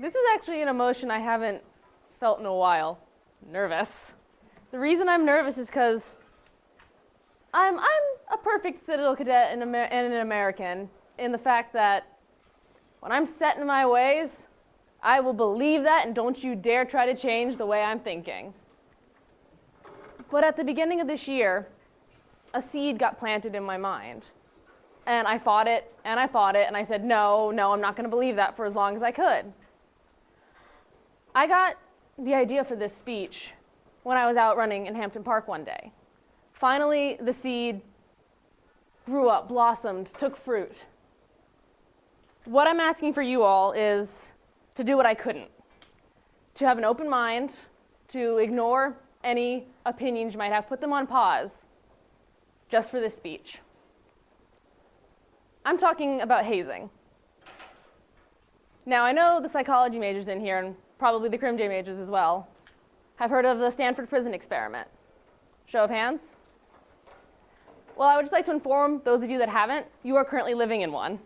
This is actually an emotion I haven't felt in a while. Nervous. The reason I'm nervous is because I'm a perfect Citadel cadet and an American in the fact that when I'm set in my ways, I will believe that, and don't you dare try to change the way I'm thinking. But at the beginning of this year, a seed got planted in my mind. And I fought it, and I fought it, and I said, no, I'm not going to believe that for as long as I could. I got the idea for this speech when I was out running in Hampton Park one day. Finally, the seed grew up, blossomed, took fruit. What I'm asking for you all is to do what I couldn't. To have an open mind, to ignore any opinions you might have, put them on pause, just for this speech. I'm talking about hazing. Now, I know the psychology majors in here, and probably the Crim J majors as well, have heard of the Stanford prison experiment. Show of hands? Well, I would just like to inform those of you that haven't, you are currently living in one.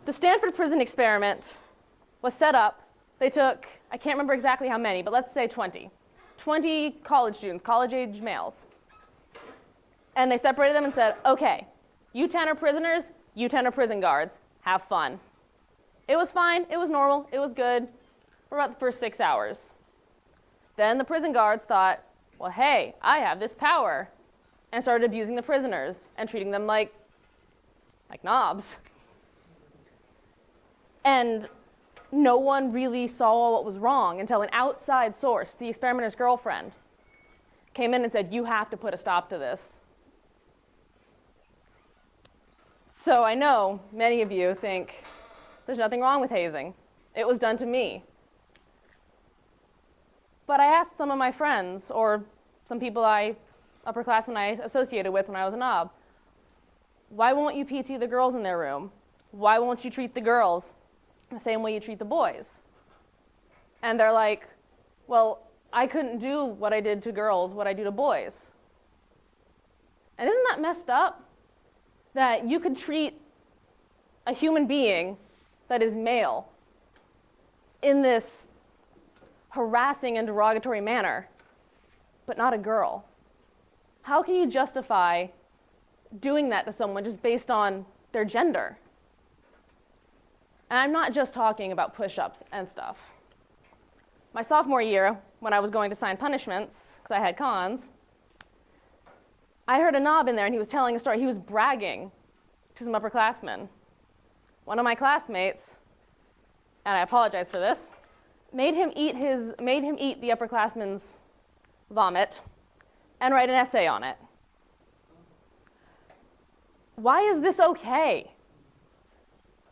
The Stanford prison experiment was set up. They took, I can't remember exactly how many, but let's say 20 college students, college-age males. And they separated them and said, okay, you 10 are prisoners, you 10 are prison guards. Have fun. It was fine, it was normal, it was good for about the first 6 hours. Then the prison guards thought, well, hey, I have this power, and started abusing the prisoners and treating them like knobs. And no one really saw what was wrong until an outside source, the experimenter's girlfriend, came in and said, you have to put a stop to this. So I know many of you think there's nothing wrong with hazing. It was done to me. But I asked some of my friends, or some people upperclassmen I associated with when I was a knob, why won't you PT the girls in their room? Why won't you treat the girls the same way you treat the boys? And they're like, well, I couldn't do what I did to girls, what I do to boys. And isn't that messed up? That you could treat a human being that is male in this harassing and derogatory manner, but not a girl. How can you justify doing that to someone just based on their gender? And I'm not just talking about push-ups and stuff. My sophomore year, when I was going to sign punishments, because I had cons, I heard a knob in there, and he was telling a story. He was bragging to some upperclassmen. One of my classmates, and I apologize for this, made him eat the upperclassman's vomit and write an essay on it. Why is this okay?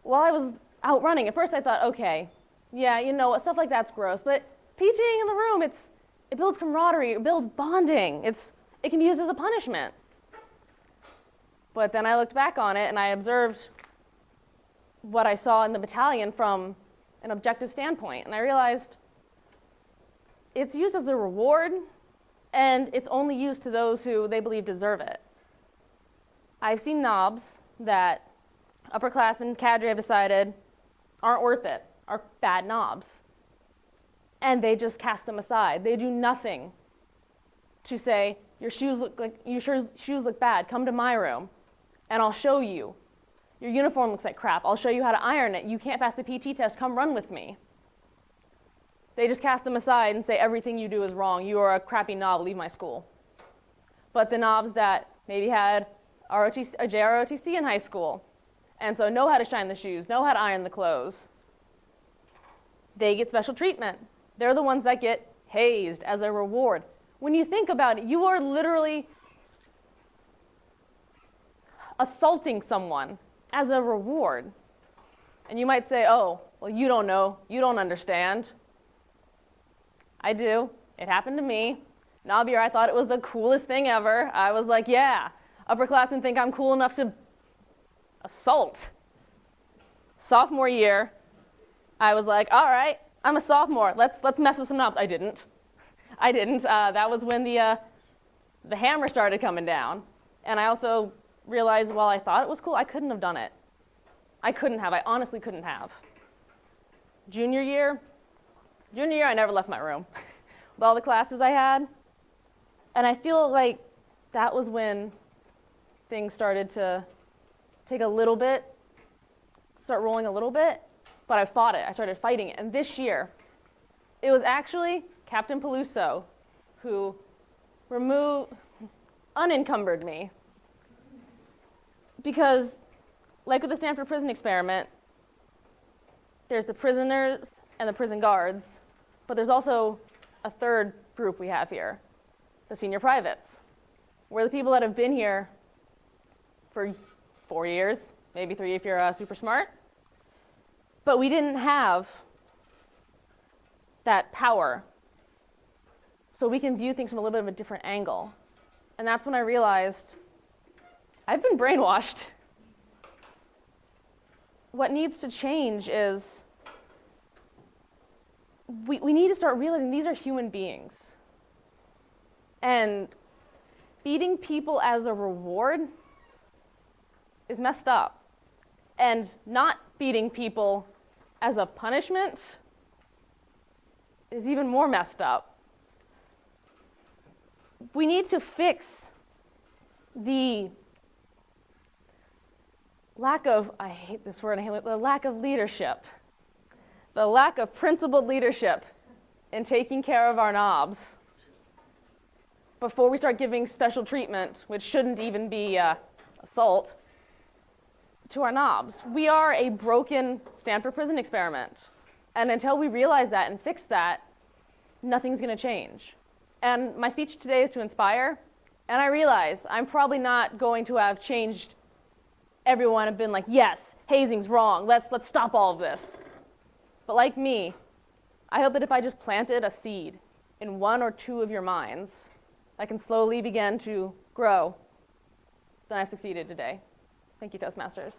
While I was out running, at first I thought, okay, yeah, you know what, stuff like that's gross, but PTing in the room, it builds camaraderie, it builds bonding, it can be used as a punishment. But then I looked back on it and I observed what I saw in the battalion from an objective standpoint, and I realized it's used as a reward, and it's only used to those who they believe deserve it. I've seen knobs that upperclassmen cadre have decided aren't worth it, are bad knobs, and they just cast them aside. They do nothing to say, your shoes look bad, come to my room, and I'll show you. Your uniform looks like crap, I'll show you how to iron it. You can't pass the PT test, come run with me. They just cast them aside and say, everything you do is wrong, you are a crappy knob, leave my school. But the knobs that maybe had a JROTC in high school, and so know how to shine the shoes, know how to iron the clothes, they get special treatment. They're the ones that get hazed as a reward. When you think about it, you are literally assaulting someone as a reward. And you might say, oh, well, you don't know, you don't understand. I do. It happened to me. Knob year, I thought it was the coolest thing ever. I was like, yeah, upperclassmen think I'm cool enough to assault. Sophomore year, I was like, all right, I'm a sophomore. Let's mess with some knobs. I didn't. That was when the hammer started coming down. And I also realized while I thought it was cool, I couldn't have done it. I couldn't have. I honestly couldn't have. Junior year, I never left my room with all the classes I had. And I feel like that was when things started to take a little bit, start rolling a little bit, but I fought it. I started fighting it. And this year, it was actually Captain Peluso who unencumbered me. Because, like with the Stanford prison experiment, there's the prisoners and the prison guards, but there's also a third group we have here, the senior privates. We're the people that have been here for 4 years, maybe 3 if you're super smart. But we didn't have that power, so we can view things from a little bit of a different angle. And that's when I realized I've been brainwashed. What needs to change is we need to start realizing these are human beings. And beating people as a reward is messed up. And not beating people as a punishment is even more messed up. We need to fix the lack of, I hate this word, the lack of leadership, the lack of principled leadership in taking care of our knobs before we start giving special treatment, which shouldn't even be assault, to our knobs. We are a broken Stanford prison experiment. And until we realize that and fix that, nothing's going to change. And my speech today is to inspire. And I realize I'm probably not going to have changed everyone and been like, yes, hazing's wrong. Let's stop all of this. But like me, I hope that if I just planted a seed in 1 or 2 of your minds, I can slowly begin to grow, then I've succeeded today. Thank you, Toastmasters.